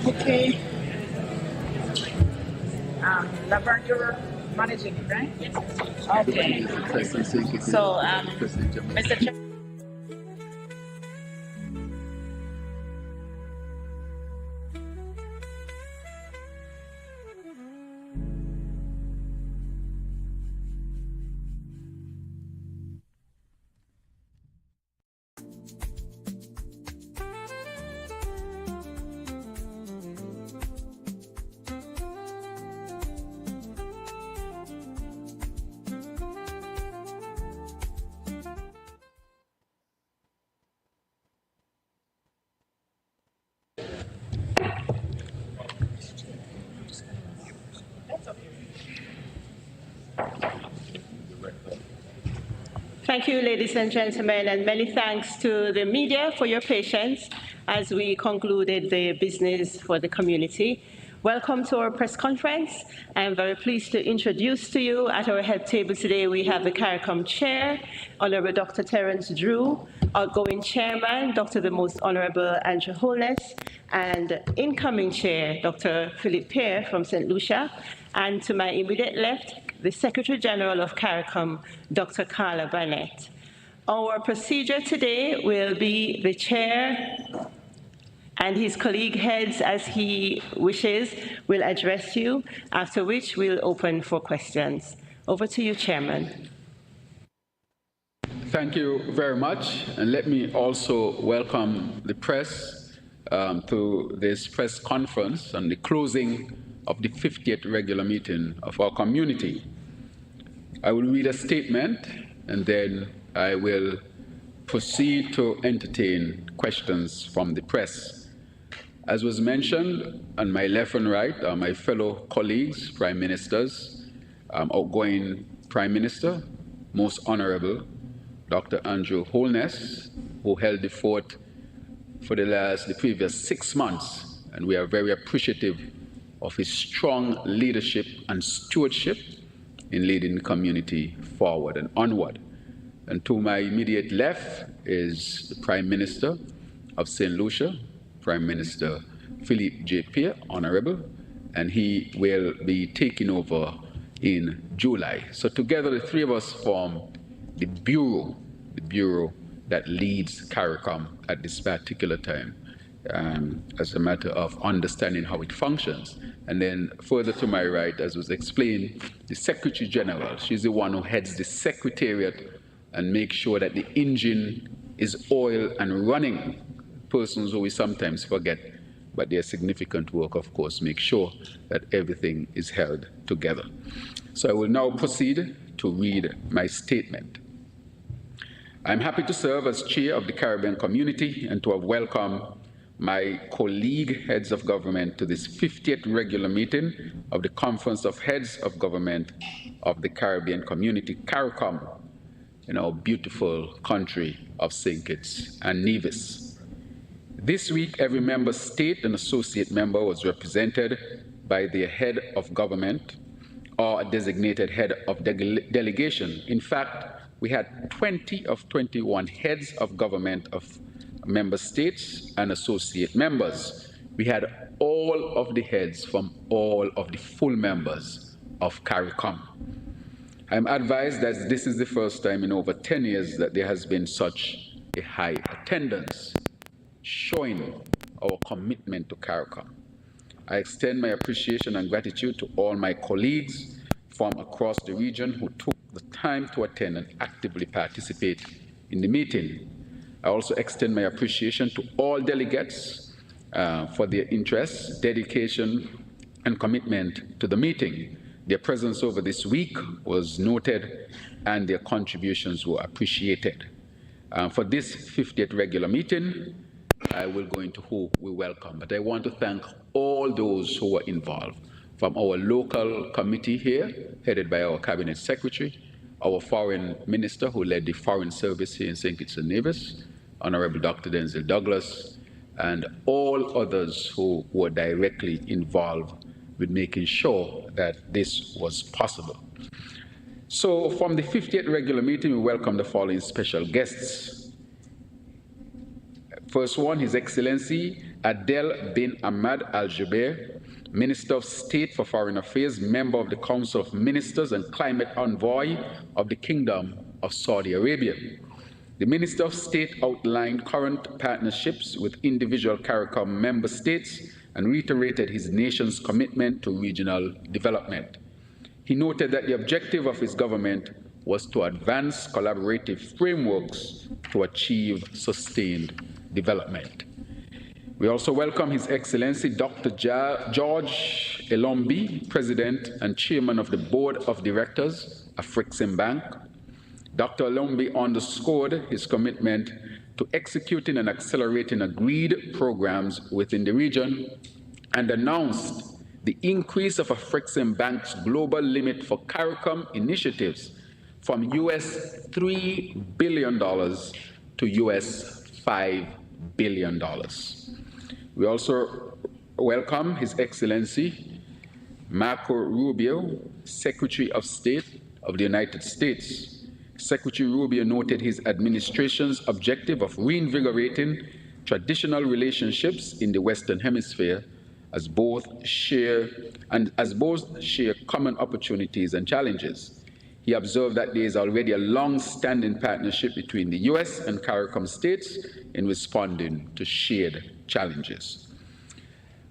Okay. Laverne, you're managing it, right? Yes. Okay. So, Mr. Chair. Thank you, ladies and gentlemen, and many thanks to the media for your patience as we concluded the business for the community. Welcome to our press conference. I am very pleased to introduce to you at our head table today, we have the CARICOM Chair, Honorable Dr. Terence Drew, outgoing Chairman, Dr. the Most Honorable Andrew Holness, and incoming Chair, Dr. Philip Pear from St. Lucia, and to my immediate left, the Secretary General of CARICOM, Dr. Carla Barnett. Our procedure today will be the Chair and his colleague heads, as he wishes, will address you, after which we'll open for questions. Over to you, Chairman. Thank you very much, and let me also welcome the press to this press conference on the closing of the 50th regular meeting of our community. I will read a statement and then I will proceed to entertain questions from the press. As was mentioned, on my left and right are my fellow colleagues, prime ministers, outgoing Prime Minister, Most Honorable Dr. Andrew Holness, who held the fort for the previous 6 months, and we are very appreciative of his strong leadership and stewardship in leading the community forward and onward. And to my immediate left is the Prime Minister of St. Lucia, Prime Minister Philip J. Pear, Honorable, and he will be taking over in July. So together the three of us form the bureau that leads CARICOM at this particular time, as a matter of understanding how it functions. And then further to my right, as was explained, the Secretary General. She's the one who heads the Secretariat and makes sure that the engine is oiled and running. Persons who we sometimes forget, but their significant work, of course, make sure that everything is held together. So I will now proceed to read my statement. I'm happy to serve as Chair of the Caribbean Community and to have welcomed my colleague heads of government to this 50th regular meeting of the Conference of Heads of Government of the Caribbean Community, CARICOM, in our beautiful country of St. Kitts and Nevis. This week, every member state and associate member was represented by their head of government or a designated head of delegation. In fact, we had 20 of 21 heads of government of member states and associate members. We had all of the heads from all of the full members of CARICOM. I'm advised that this is the first time in over 10 years that there has been such a high attendance, showing our commitment to CARICOM. I extend my appreciation and gratitude to all my colleagues from across the region who took the time to attend and actively participate in the meeting. I also extend my appreciation to all delegates for their interest, dedication, and commitment to the meeting. Their presence over this week was noted and their contributions were appreciated. For this 50th regular meeting, I will go into who we welcome, but I want to thank all those who were involved, from our local committee here, headed by our Cabinet Secretary, our Foreign Minister who led the Foreign Service here in St. Kitts and Nevis, Honorable Dr. Denzel Douglas, and all others who were directly involved with making sure that this was possible. So from the 50th regular meeting, we welcome the following special guests. First one, His Excellency Adel bin Ahmad Al-Jubeir, Minister of State for Foreign Affairs, member of the Council of Ministers and Climate Envoy of the Kingdom of Saudi Arabia. The Minister of State outlined current partnerships with individual CARICOM member states and reiterated his nation's commitment to regional development. He noted that the objective of his government was to advance collaborative frameworks to achieve sustained development. We also welcome His Excellency Dr. George Elombi, President and Chairman of the Board of Directors of Afrexim Bank. Dr. Elombi underscored his commitment to executing and accelerating agreed programs within the region and announced the increase of Afrexim Bank's global limit for CARICOM initiatives from US $3 billion to US $5 billion. We also welcome His Excellency Marco Rubio, Secretary of State of the United States. Secretary Rubio noted his administration's objective of reinvigorating traditional relationships in the Western Hemisphere as both share common opportunities and challenges. He observed that there is already a long-standing partnership between the US and CARICOM states in responding to shared challenges.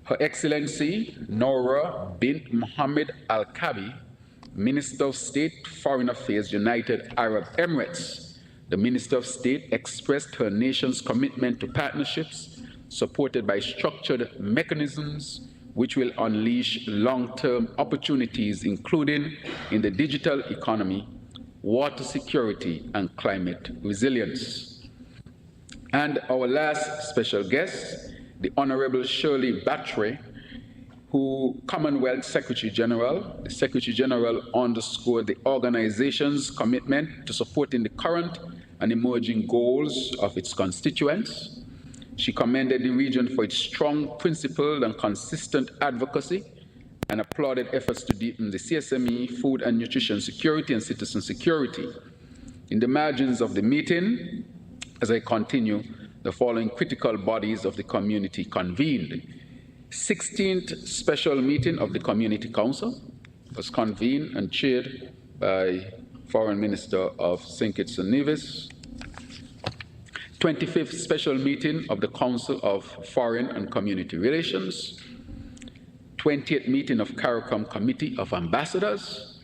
Her Excellency Noura bint Mohammed Al-Kabi, Minister of State, Foreign Affairs, United Arab Emirates. The Minister of State expressed her nation's commitment to partnerships supported by structured mechanisms which will unleash long-term opportunities, including in the digital economy, water security, and climate resilience. And our last special guest, the Honorable Shirley Battre, who Commonwealth Secretary General. The Secretary General underscored the organization's commitment to supporting the current and emerging goals of its constituents. She commended the region for its strong, principled, and consistent advocacy and applauded efforts to deepen the CSME, food and nutrition security, and citizen security. In the margins of the meeting, as I continue, the following critical bodies of the community convened. 16th Special Meeting of the Community Council was convened and chaired by Foreign Minister of St. Kitts and Nevis. 25th Special Meeting of the Council of Foreign and Community Relations. 20th Meeting of CARICOM Committee of Ambassadors.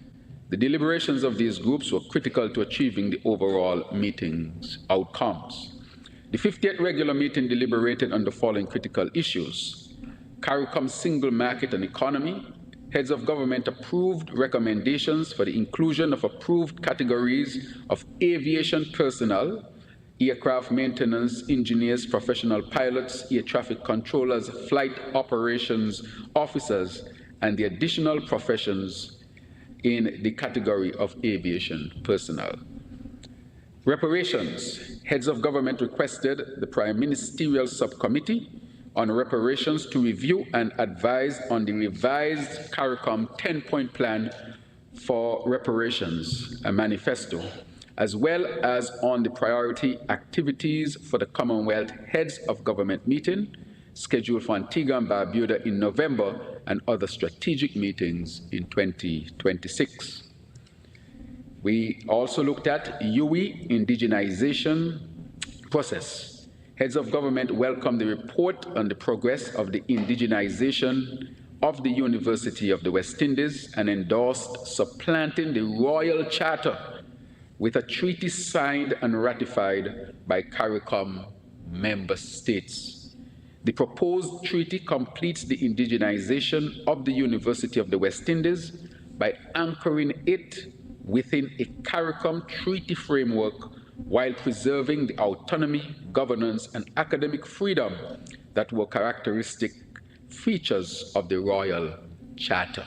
The deliberations of these groups were critical to achieving the overall meeting's outcomes. The 50th Regular Meeting deliberated on the following critical issues: CARICOM single market and economy. Heads of government approved recommendations for the inclusion of approved categories of aviation personnel, aircraft maintenance engineers, professional pilots, air traffic controllers, flight operations officers, and the additional professions in the category of aviation personnel. Reparations. Heads of government requested the Prime Ministerial Subcommittee on Reparations to review and advise on the revised CARICOM 10-point plan for reparations, a manifesto, as well as on the priority activities for the Commonwealth Heads of Government meeting, scheduled for Antigua and Barbuda in November, and other strategic meetings in 2026. We also looked at UWI indigenization process. Heads of government welcomed the report on the progress of the indigenization of the University of the West Indies and endorsed supplanting the Royal Charter with a treaty signed and ratified by CARICOM member states. The proposed treaty completes the indigenization of the University of the West Indies by anchoring it within a CARICOM treaty framework while preserving the autonomy, governance, and academic freedom that were characteristic features of the Royal Charter.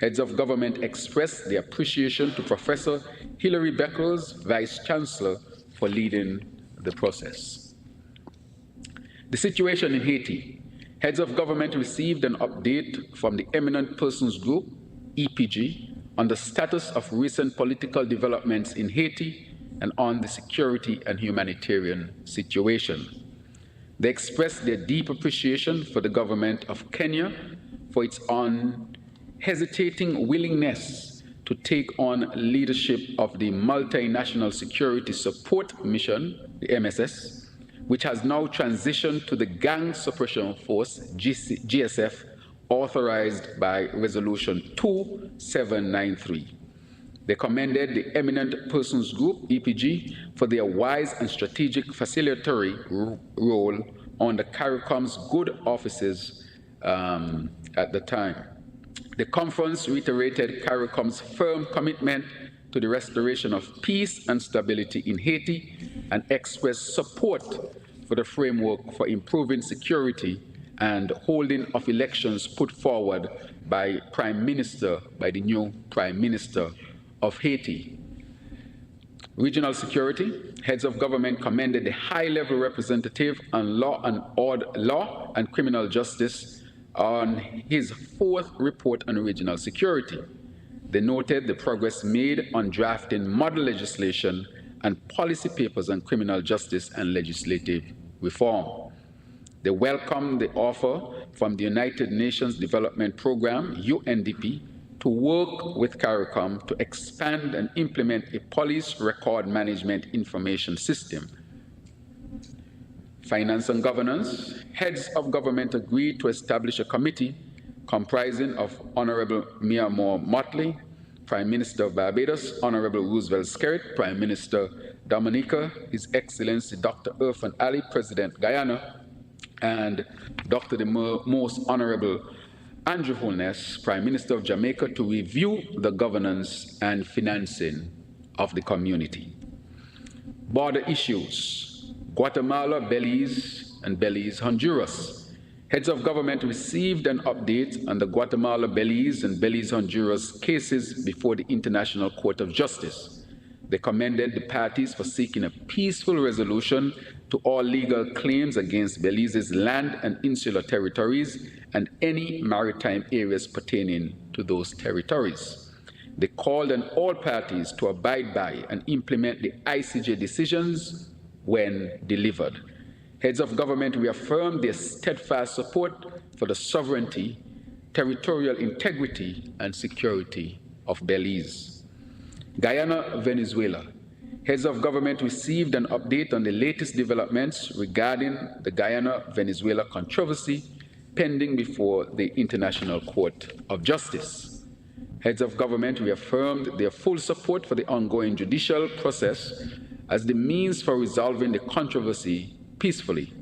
Heads of government expressed their appreciation to Professor Hilary Beckles, Vice-Chancellor, for leading the process. The situation in Haiti. Heads of government received an update from the Eminent Persons Group, EPG, on the status of recent political developments in Haiti and on the security and humanitarian situation. They expressed their deep appreciation for the government of Kenya for its unhesitating willingness to take on leadership of the Multinational Security Support Mission, the MSS, which has now transitioned to the Gang Suppression Force, GSF, authorized by Resolution 2793. They commended the Eminent Persons Group, EPG, for their wise and strategic facilitatory role on the CARICOM's good offices at the time. The conference reiterated CARICOM's firm commitment to the restoration of peace and stability in Haiti and expressed support for the framework for improving security and holding of elections put forward by the new Prime Minister of Haiti. Regional security, heads of government commended the high-level representative on law and criminal justice on his fourth report on regional security. They noted the progress made on drafting model legislation and policy papers on criminal justice and legislative reform. They welcomed the offer from the United Nations Development Programme, UNDP, to work with CARICOM to expand and implement a police record management information system. Finance and governance, heads of government agreed to establish a committee comprising of Honorable Mia Moore Motley, Prime Minister of Barbados, Honorable Roosevelt Skerrit, Prime Minister Dominica, His Excellency Dr. Irfan Ali, President Guyana, and Dr. the Most Honorable Andrew Holness, Prime Minister of Jamaica, to review the governance and financing of the community. Border issues, Guatemala, Belize, and Belize, Honduras. Heads of government received an update on the Guatemala, Belize, and Belize, Honduras cases before the International Court of Justice. They commended the parties for seeking a peaceful resolution to all legal claims against Belize's land and insular territories and any maritime areas pertaining to those territories. They called on all parties to abide by and implement the ICJ decisions when delivered. Heads of government reaffirmed their steadfast support for the sovereignty, territorial integrity, and security of Belize. Guyana, Venezuela. Heads of government received an update on the latest developments regarding the Guyana-Venezuela controversy pending before the International Court of Justice. Heads of government reaffirmed their full support for the ongoing judicial process as the means for resolving the controversy peacefully,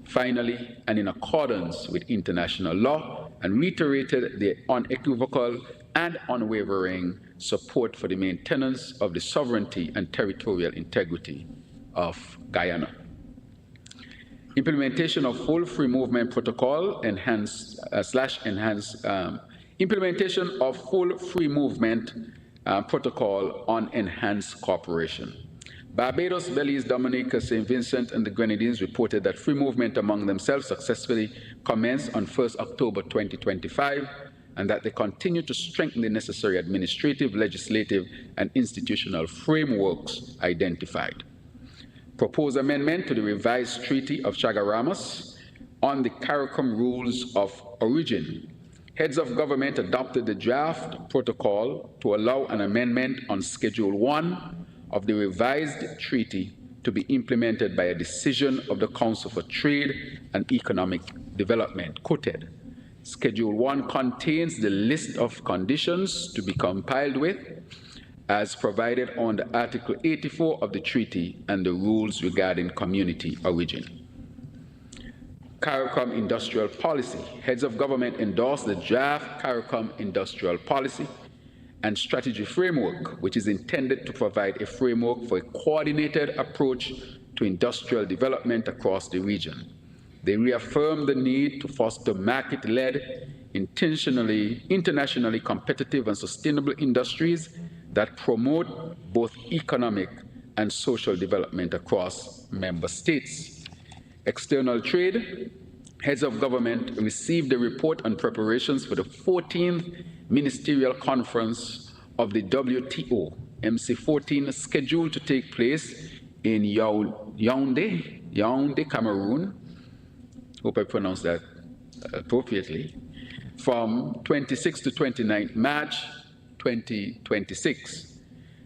finally, and in accordance with international law, and reiterated their unequivocal and unwavering support for the maintenance of the sovereignty and territorial integrity of Guyana. Implementation of full free movement protocol implementation of full free movement protocol on enhanced cooperation. Barbados, Belize, Dominica, St. Vincent, and the Grenadines reported that free movement among themselves successfully commenced on 1st October 2025, and that they continue to strengthen the necessary administrative, legislative, and institutional frameworks identified. Proposed amendment to the revised Treaty of Chaguaramas on the CARICOM rules of origin. Heads of government adopted the draft protocol to allow an amendment on Schedule 1 of the revised treaty to be implemented by a decision of the Council for Trade and Economic Development, COTED. Schedule 1 contains the list of conditions to be complied with as provided under Article 84 of the treaty and the rules regarding community origin. CARICOM Industrial Policy. Heads of government endorsed the draft CARICOM Industrial Policy and Strategy Framework, which is intended to provide a framework for a coordinated approach to industrial development across the region. They reaffirmed the need to foster market-led, internationally competitive and sustainable industries that promote both economic and social development across member states. External trade. Heads of government received a report on preparations for the 14th Ministerial Conference of the WTO, MC14, scheduled to take place in Yaoundé, Cameroon. Hope I pronounced that appropriately. From 26 to 29 March 2026.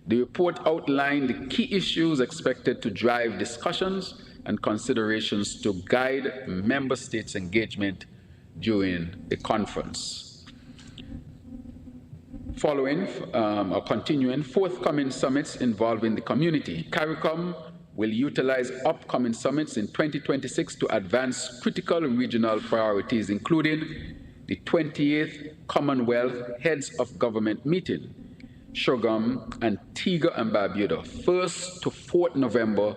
The report outlined the key issues expected to drive discussions and considerations to guide member states' engagement during the conference. Following or continuing forthcoming summits involving the community, CARICOM will utilize upcoming summits in 2026 to advance critical regional priorities, including the 28th Commonwealth Heads of Government meeting, Shogam, Antigua and Barbuda, 1st to 4th November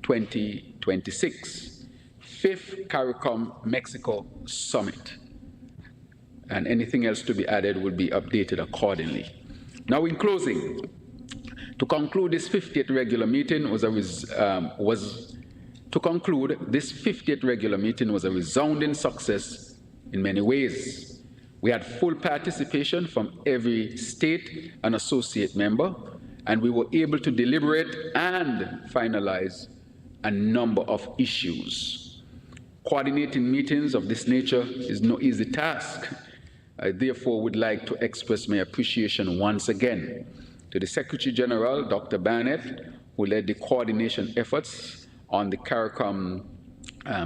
2026, 5th CARICOM Mexico Summit. And anything else to be added will be updated accordingly. Now, in closing, to conclude this 50th regular meeting was a resounding success in many ways. We had full participation from every state and associate member, and we were able to deliberate and finalize a number of issues. Coordinating meetings of this nature is no easy task. I therefore would like to express my appreciation once again to the Secretary General, Dr. Barnett, who led the coordination efforts on the CARICOM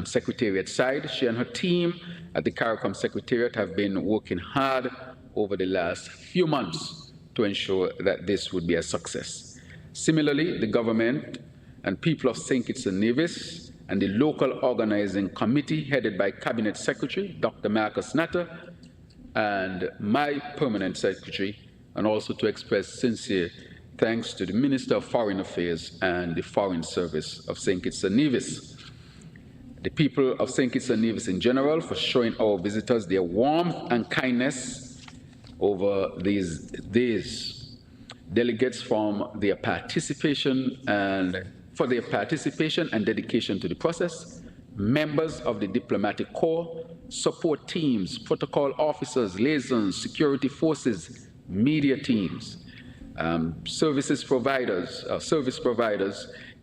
Secretariat side. She and her team at the CARICOM Secretariat have been working hard over the last few months to ensure that this would be a success. Similarly, the government and people of St. Kitts and Nevis and the local organizing committee headed by Cabinet Secretary Dr. Marcus Natter and my permanent secretary, and also to express sincere thanks to the Minister of Foreign Affairs and the Foreign Service of St. Kitts and Nevis. The people of St. Kitts and Nevis in general for showing our visitors their warmth and kindness over these days. Delegates for their participation and dedication to the process, members of the diplomatic corps, support teams, protocol officers, liaisons, security forces, media teams, service providers,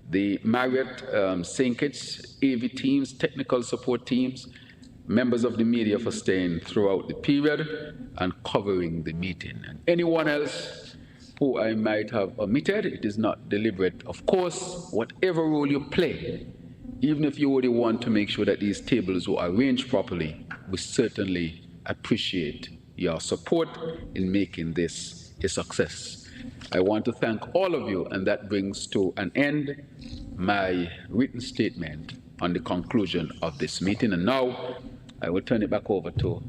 the Marriott, St. Kitts, AV teams, technical support teams, members of the media for staying throughout the period and covering the meeting. And anyone else who I might have omitted, it is not deliberate. Of course, whatever role you play, even if you would want to make sure that these tables were arranged properly, we certainly appreciate your support in making this a success. I want to thank all of you, and that brings to an end my written statement on the conclusion of this meeting. And now I will turn it back over to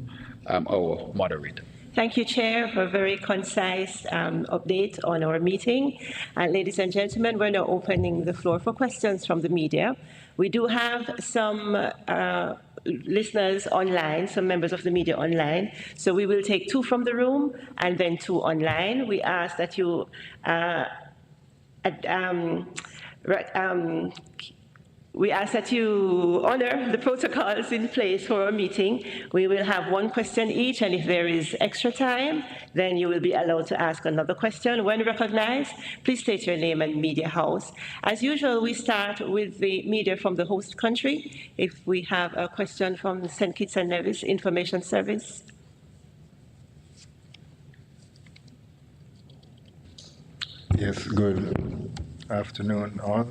our moderator. Thank you, Chair, for a very concise update on our meeting. Ladies and gentlemen, we're now opening the floor for questions from the media. We do have some listeners online, some members of the media online, so we will take 2 from the room and then 2 online. We ask that you honor the protocols in place for our meeting. We will have 1 question each, and if there is extra time, then you will be allowed to ask another question. When recognized, please state your name and media house. As usual, we start with the media from the host country. If we have a question from St. Kitts and Nevis Information Service. Yes, good afternoon, all.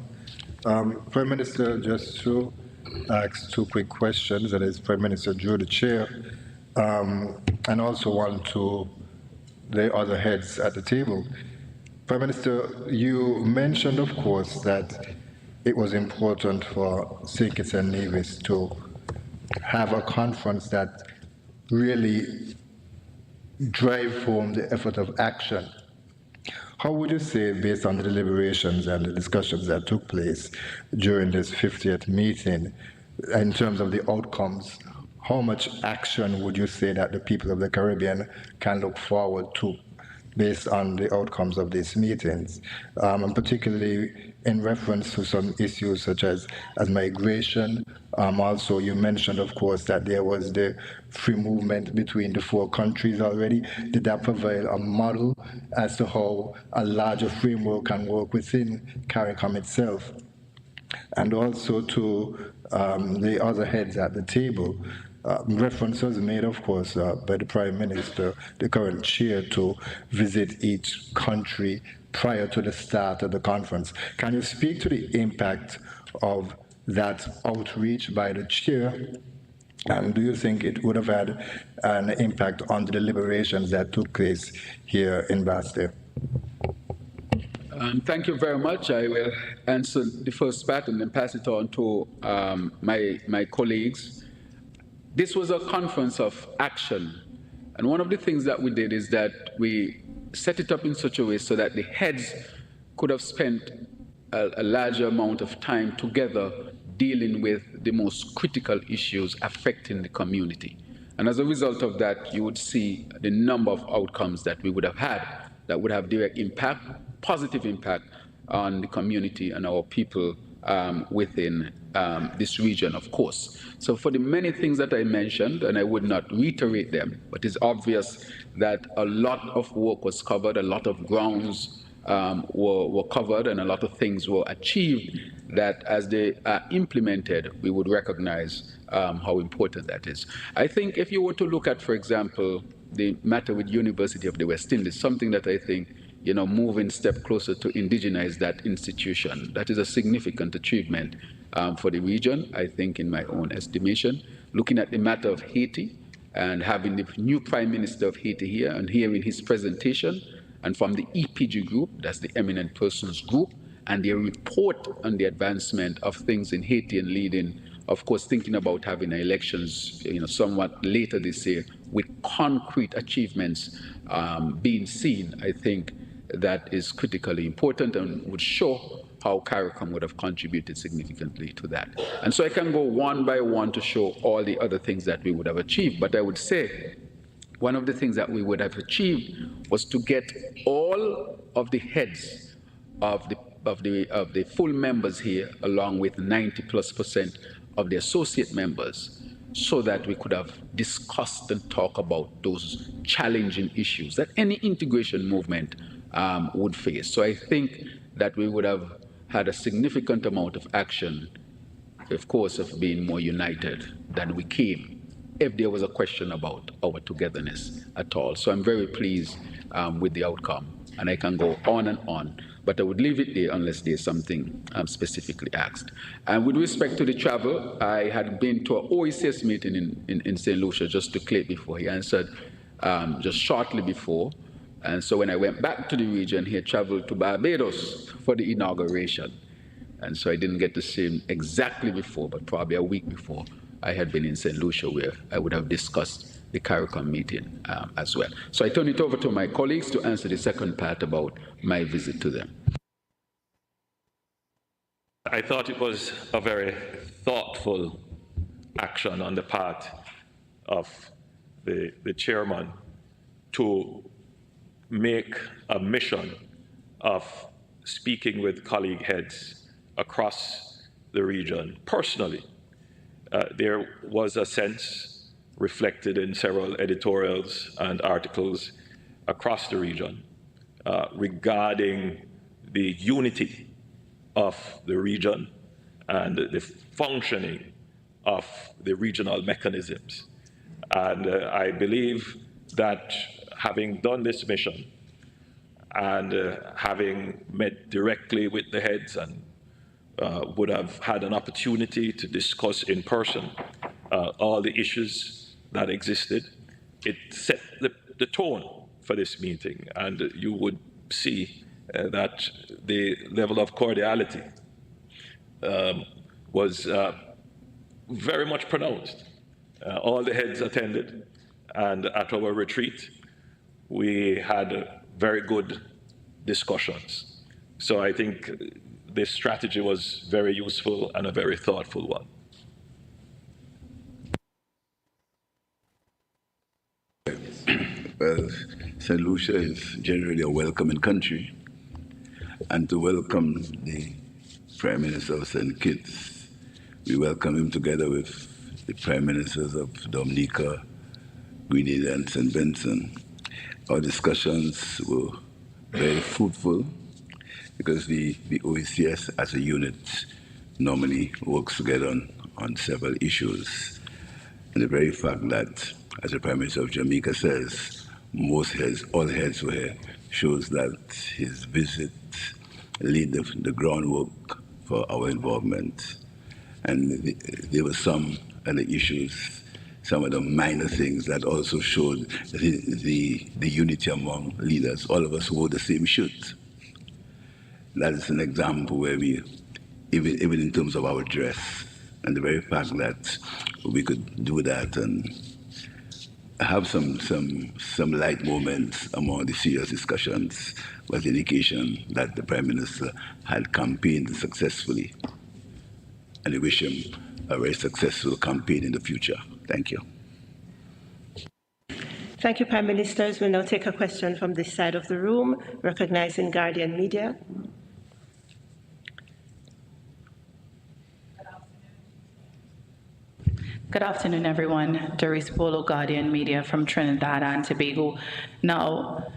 Prime Minister, just to ask 2 quick questions, that is Prime Minister Drew, the chair, and also one to the other heads at the table. Prime Minister, you mentioned, of course, that it was important for St. Kitts and Nevis to have a conference that really drive home the effort of action. How would you say, based on the deliberations and the discussions that took place during this 50th meeting, in terms of the outcomes, how much action would you say that the people of the Caribbean can look forward to based on the outcomes of these meetings, and particularly in reference to some issues such as migration, Also, you mentioned, of course, that there was the free movement between the four countries already. Did that provide a model as to how a larger framework can work within CARICOM itself? And also to the other heads at the table. Reference was made, of course, by the Prime Minister, the current chair, to visit each country prior to the start of the conference. Can you speak to the impact of that outreach by the chair? And do you think it would have had an impact on the deliberations that took place here in Bastille? Thank you very much. I will answer the first part and then pass it on to my colleagues. This was a conference of action. And one of the things that we did is that we set it up in such a way so that the heads could have spent a larger amount of time together dealing with the most critical issues affecting the community. And as a result of that, you would see the number of outcomes that we would have had that would have direct impact, positive impact on the community and our people within this region, of course. So for the many things that I mentioned, and I would not reiterate them, but it's obvious that a lot of work was covered, a lot of grounds were covered, and a lot of things were achieved that as they are implemented, we would recognize how important that is. I think if you were to look at, for example, the matter with University of the West Indies, something that I think, moving step closer to indigenize that institution, that is a significant achievement for the region, I think, in my own estimation. Looking at the matter of Haiti and having the new Prime Minister of Haiti here and hearing his presentation, and from the EPG group, that's the Eminent Persons Group, and their report on the advancement of things in Haiti and leading, of course, thinking about having elections, somewhat later this year, with concrete achievements being seen, I think that is critically important and would show how CARICOM would have contributed significantly to that. And so I can go one by one to show all the other things that we would have achieved, but I would say one of the things that we would have achieved was to get all of the heads of the full members here, along with 90+% of the associate members, so that we could have discussed and talked about those challenging issues that any integration movement would face. So I think that we would have had a significant amount of action, of course, of being more united than we came, if there was a question about our togetherness at all. So I'm very pleased with the outcome, and I can go on and on, but I would leave it there unless there's something specifically asked. And with respect to the travel, I had been to an OECS meeting in St. Lucia, just to clear before he answered, just shortly before. And so when I went back to the region, he had traveled to Barbados for the inauguration. And so I didn't get to see him exactly before, but probably a week before, I had been in St. Lucia, where I would have discussed the CARICOM meeting as well. So I turn it over to my colleagues to answer the second part about my visit to them. I thought it was a very thoughtful action on the part of the chairman to make a mission of speaking with colleague heads across the region personally. There was a sense reflected in several editorials and articles across the region regarding the unity of the region and the functioning of the regional mechanisms. And I believe that having done this mission and having met directly with the heads and would have had an opportunity to discuss in person all the issues that existed, it set the tone for this meeting. And you would see that the level of cordiality was very much pronounced. All the heads attended, and at our retreat, we had very good discussions. So I think this strategy was very useful and a very thoughtful one. Well, St. Lucia is generally a welcoming country, and to welcome the Prime Minister of St. Kitts We welcome him together with the Prime Ministers of Dominica, Grenada, and St. Vincent. Our discussions were very fruitful because the OECS as a unit normally works together on several issues. And the very fact that, as the Prime Minister of Jamaica says, all heads were here, shows that his visit laid the groundwork for our involvement. And there were some other issues, some of the minor things that also showed the unity among leaders. All of us wore the same shirt. That is an example where we, even in terms of our dress, and the very fact that we could do that and have some light moments among the serious discussions was an indication that the Prime Minister had campaigned successfully. And I wish him a very successful campaign in the future. Thank you. Thank you, Prime Ministers. We'll now take a question from this side of the room, recognizing Guardian Media. Good afternoon, everyone. Doris Polo, Guardian Media from Trinidad and Tobago. Now,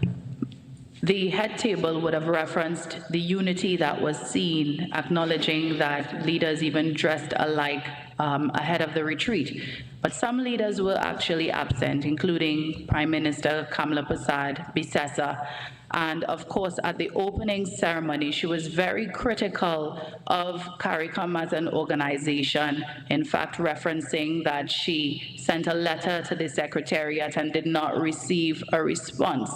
the head table would have referenced the unity that was seen, acknowledging that leaders even dressed alike ahead of the retreat. But some leaders were actually absent, including Prime Minister Kamala Prasad Bisesa. And of course, at the opening ceremony, she was very critical of CARICOM as an organization, in fact, referencing that she sent a letter to the Secretariat and did not receive a response.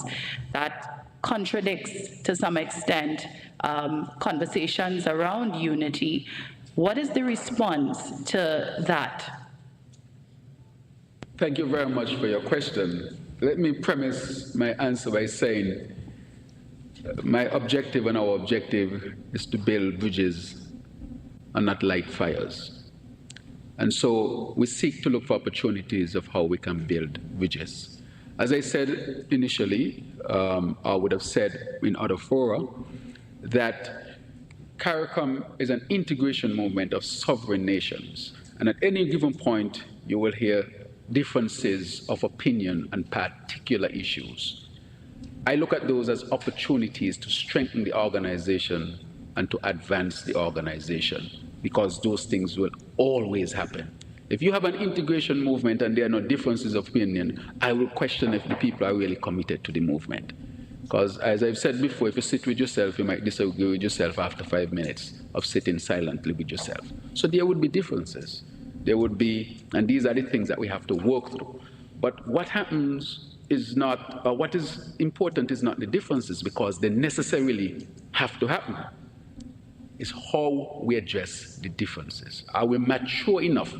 That contradicts, to some extent, conversations around unity. What is the response to that? Thank you very much for your question. Let me premise my answer by saying my objective and our objective is to build bridges and not light fires. And so we seek to look for opportunities of how we can build bridges. As I said initially, I would have said in other fora, that CARICOM is an integration movement of sovereign nations. And at any given point, you will hear differences of opinion on particular issues. I look at those as opportunities to strengthen the organization and to advance the organization, because those things will always happen. If you have an integration movement and there are no differences of opinion, I will question if the people are really committed to the movement. Because as I've said before, if you sit with yourself, you might disagree with yourself after 5 minutes of sitting silently with yourself. So there would be differences. There would be, and these are the things that we have to work through. But what happens is not, what is important is not the differences, because they necessarily have to happen. It's how we address the differences. Are we mature enough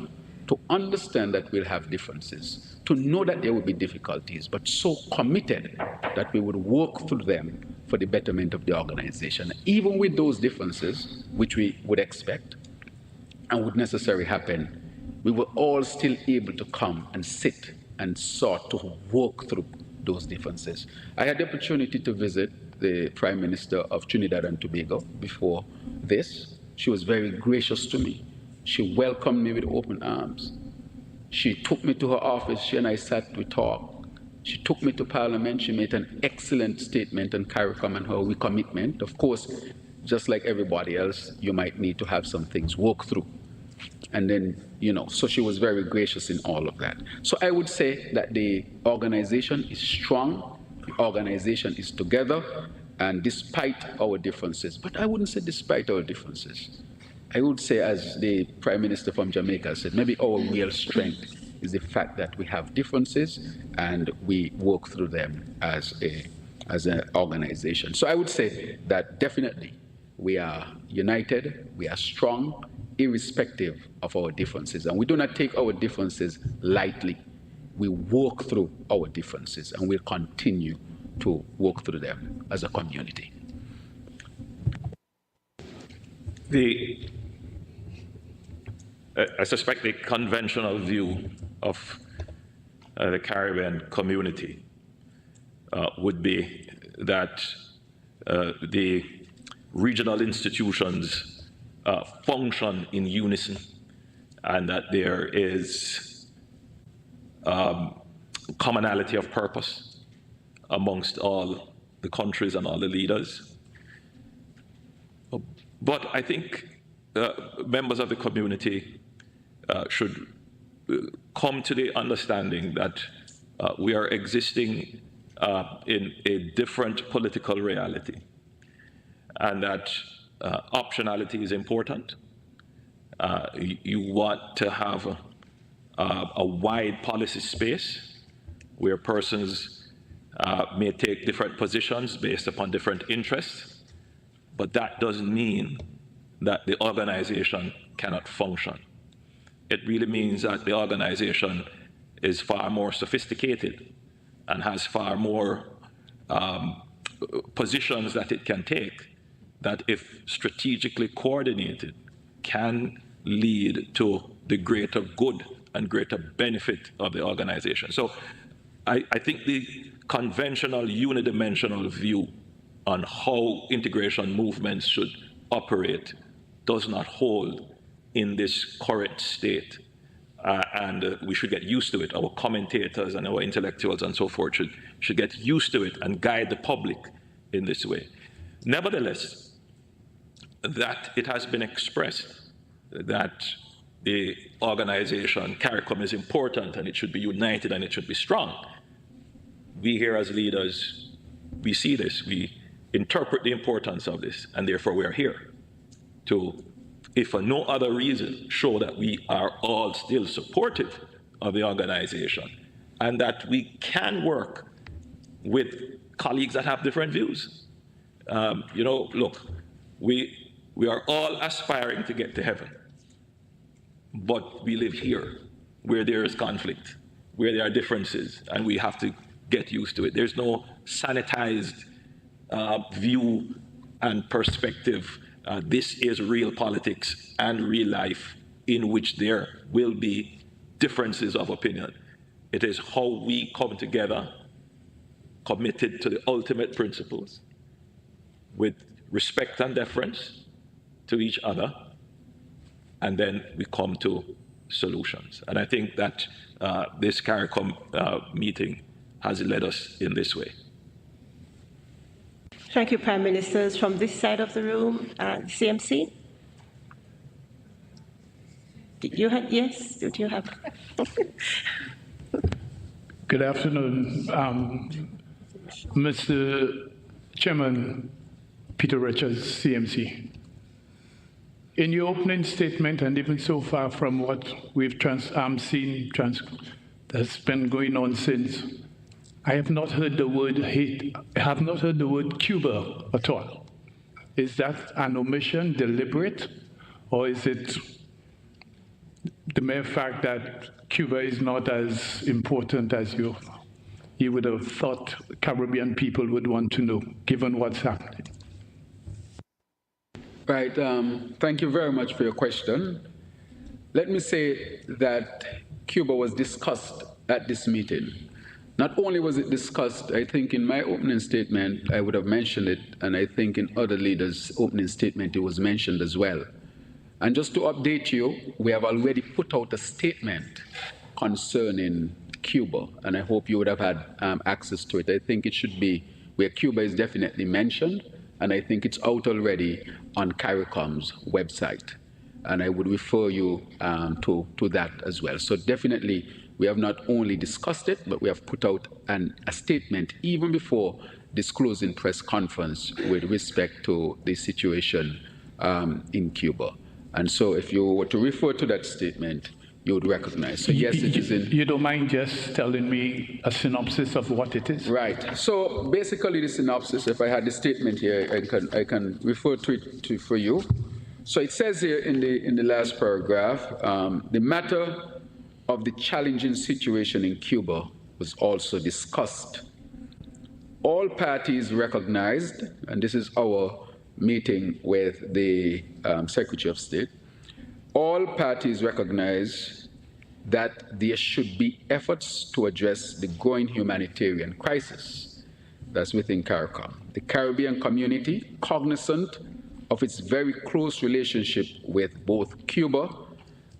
to understand that we'll have differences, to know that there will be difficulties, but so committed that we would work through them for the betterment of the organization, even with those differences, which we would expect and would necessarily happen, we were all still able to come and sit and sought to work through those differences. I had the opportunity to visit the Prime Minister of Trinidad and Tobago before this. She was very gracious to me. She welcomed me with open arms. She took me to her office. She and I sat, we talked. She took me to Parliament. She made an excellent statement on CARICOM and her recommitment. Of course, just like everybody else, you might need to have some things worked through. And then, so she was very gracious in all of that. So I would say that the organization is strong, the organization is together, and despite our differences, but I wouldn't say despite our differences. I would say, as the Prime Minister from Jamaica said, maybe our real strength is the fact that we have differences and we work through them as an organization. So I would say that definitely we are united, we are strong, irrespective of our differences. And we do not take our differences lightly. We work through our differences, and we'll continue to work through them as a community. I suspect the conventional view of the Caribbean community would be that the regional institutions function in unison and that there is commonality of purpose amongst all the countries and all the leaders. But I think members of the community should come to the understanding that we are existing in a different political reality, and that optionality is important. You want to have a wide policy space where persons may take different positions based upon different interests, but that doesn't mean that the organization cannot function. It really means that the organization is far more sophisticated and has far more positions that it can take, that if strategically coordinated, can lead to the greater good and greater benefit of the organization. So I think the conventional unidimensional view on how integration movements should operate does not hold in this current state. And we should get used to it. Our commentators and our intellectuals and so forth should get used to it and guide the public in this way. Nevertheless, that it has been expressed that the organization, CARICOM, is important and it should be united and it should be strong. We here as leaders, we see this, we interpret the importance of this, and therefore we are here to, if for no other reason, show that we are all still supportive of the organization and that we can work with colleagues that have different views. You know, look, we are all aspiring to get to heaven, but we live here where there is conflict, where there are differences, and we have to get used to it. There's no sanitized view and perspective. This is real politics and real life in which there will be differences of opinion. It is how we come together, committed to the ultimate principles, with respect and deference to each other, and then we come to solutions. And I think that this CARICOM meeting has led us in this way. Thank you, Prime Ministers. From this side of the room, CMC? Did you have, yes? Did you have? Good afternoon, Mr. Chairman Peter Richards, CMC. In your opening statement, and even so far from what we've seen that's been going on since, I have not heard the word hate. I have not heard the word Cuba at all. Is that an omission, deliberate, or is it the mere fact that Cuba is not as important as you would have thought Caribbean people would want to know, given what's happening? Right. Thank you very much for your question. Let me say that Cuba was discussed at this meeting. Not only was it discussed, I think in my opening statement, I would have mentioned it, and I think in other leaders' opening statement, it was mentioned as well. And just to update you, we have already put out a statement concerning Cuba, and I hope you would have had access to it. I think it should be where Cuba is definitely mentioned, and I think it's out already on CARICOM's website. And I would refer you to that as well. So definitely, we have not only discussed it, but we have put out a statement even before this closing press conference with respect to the situation in Cuba. And so if you were to refer to that statement, you would recognize. So yes, it is in... You don't mind just telling me a synopsis of what it is? Right. So basically the synopsis, if I had the statement here, I can refer to it for you. So it says here in the last paragraph, the matter of the challenging situation in Cuba was also discussed. All parties recognized, and this is our meeting with the Secretary of State, all parties recognize that there should be efforts to address the growing humanitarian crisis that's within CARICOM. The Caribbean community, cognizant of its very close relationship with both Cuba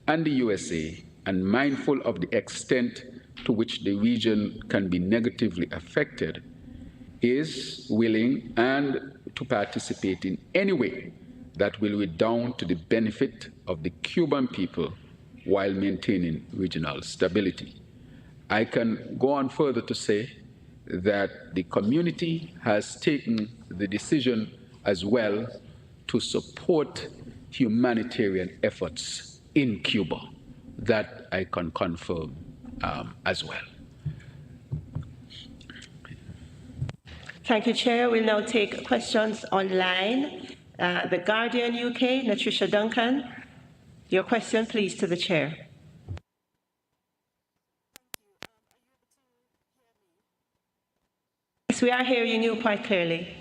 and the USA, and mindful of the extent to which the region can be negatively affected, is willing and to participate in any way that will redound to the benefit of the Cuban people while maintaining regional stability. I can go on further to say that the community has taken the decision as well to support humanitarian efforts in Cuba. That I can confirm as well. Thank you, Chair. We'll now take questions online. The Guardian UK, Natricia Duncan. Your question, please, to the Chair. Yes, we are hearing you quite clearly.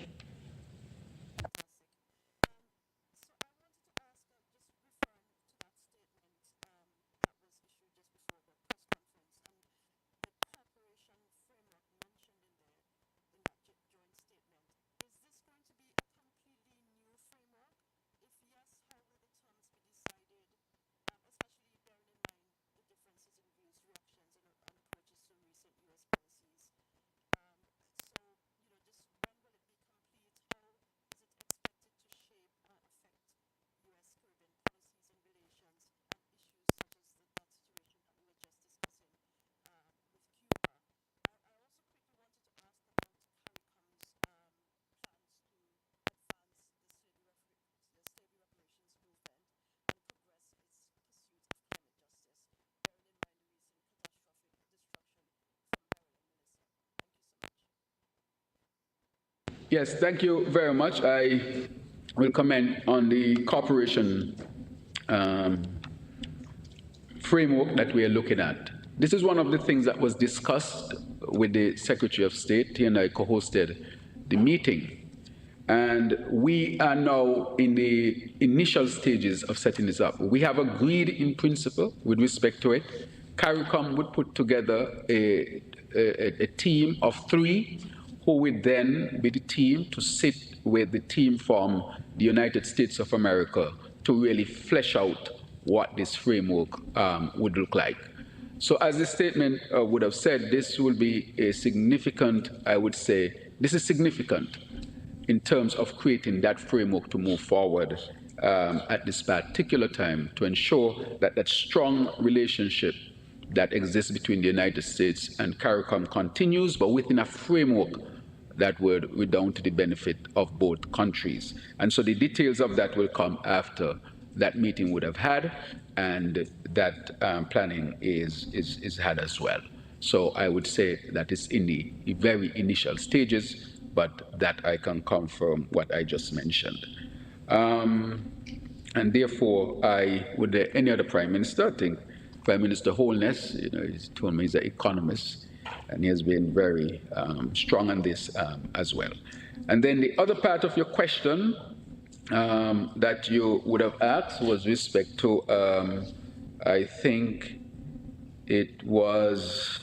Yes, thank you very much. I will comment on the cooperation framework that we are looking at. This is one of the things that was discussed with the Secretary of State. He and I co-hosted the meeting. And we are now in the initial stages of setting this up. We have agreed in principle with respect to it. CARICOM would put together a team of 3 who would then be the team to sit with the team from the United States of America to really flesh out what this framework would look like. So as the statement would have said, this will be a significant, I would say, this is significant in terms of creating that framework to move forward at this particular time to ensure that that strong relationship that exists between the United States and CARICOM continues, but within a framework that would redound to the benefit of both countries. And so the details of that will come after that meeting would have had, and that planning is had as well. So I would say that it's in the very initial stages, but that I can confirm what I just mentioned. And therefore, I would any other Prime Minister, I think Prime Minister Holness, he's told me he's an economist, and he has been very strong on this as well. And then the other part of your question that you would have asked was respect to, I think it was,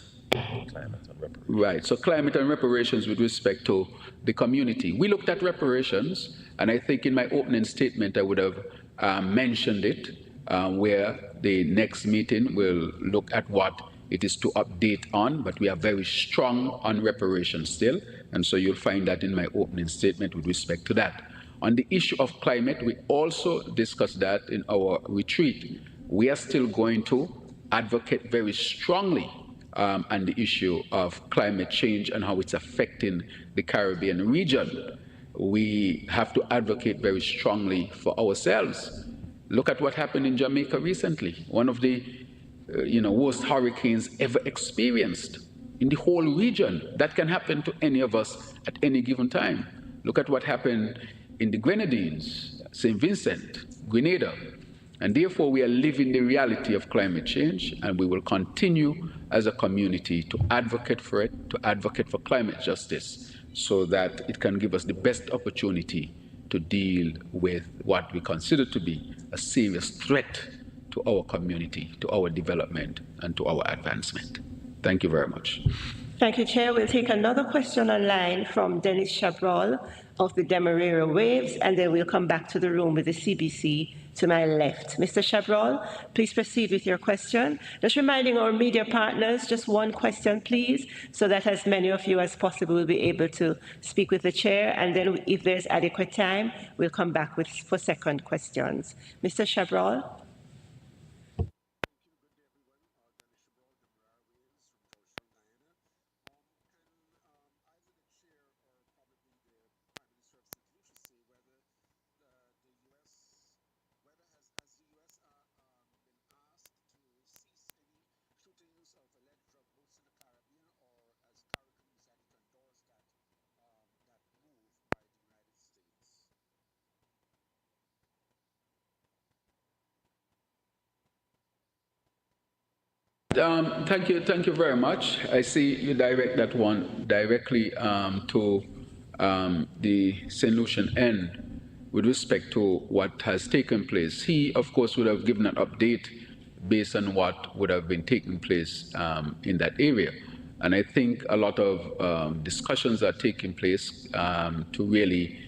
right, so climate and reparations with respect to the community. We looked at reparations, and I think in my opening statement I would have mentioned it, where the next meeting will look at what it is to update on, but we are very strong on reparations still, and so you'll find that in my opening statement with respect to that. On the issue of climate, we also discussed that in our retreat. We are still going to advocate very strongly on the issue of climate change and how it's affecting the Caribbean region. We have to advocate very strongly for ourselves. Look at what happened in Jamaica recently, one of the worst hurricanes ever experienced in the whole region. That can happen to any of us at any given time. Look at what happened in the Grenadines, St. Vincent, Grenada. And therefore, we are living the reality of climate change, and we will continue as a community to advocate for it, to advocate for climate justice, so that it can give us the best opportunity to deal with what we consider to be a serious threat to our community, to our development, and to our advancement. Thank you very much. Thank you, Chair. We'll take another question online from Dennis Chabrol of the Demerara Waves, and then we'll come back to the room with the CBC to my left. Mr. Chabrol, please proceed with your question. Just reminding our media partners, just one question, please, so that as many of you as possible will be able to speak with the Chair, and then if there's adequate time, we'll come back for second questions. Mr. Chabrol. Thank you very much. I see you direct that one directly to the St. Lucian end with respect to what has taken place. He, of course, would have given an update based on what would have been taking place in that area. And I think a lot of discussions are taking place to really,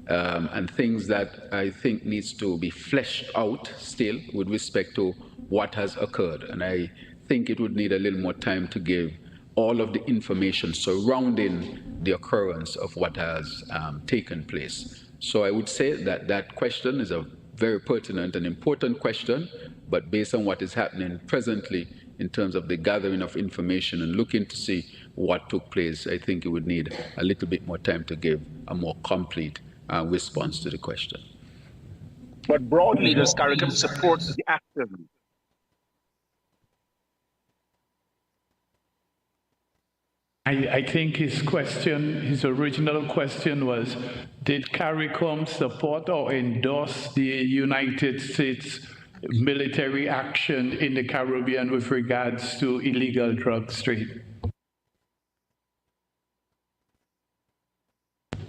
and things that I think needs to be fleshed out still with respect to what has occurred. And I think it would need a little more time to give all of the information surrounding the occurrence of what has taken place. So I would say that that question is a very pertinent and important question, but based on what is happening presently in terms of the gathering of information and looking to see what took place, I think it would need a little bit more time to give a more complete response to the question. But broadly, does CARICOM support the action? I think his original question was, did CARICOM support or endorse the United States military action in the Caribbean with regards to illegal drugs trade?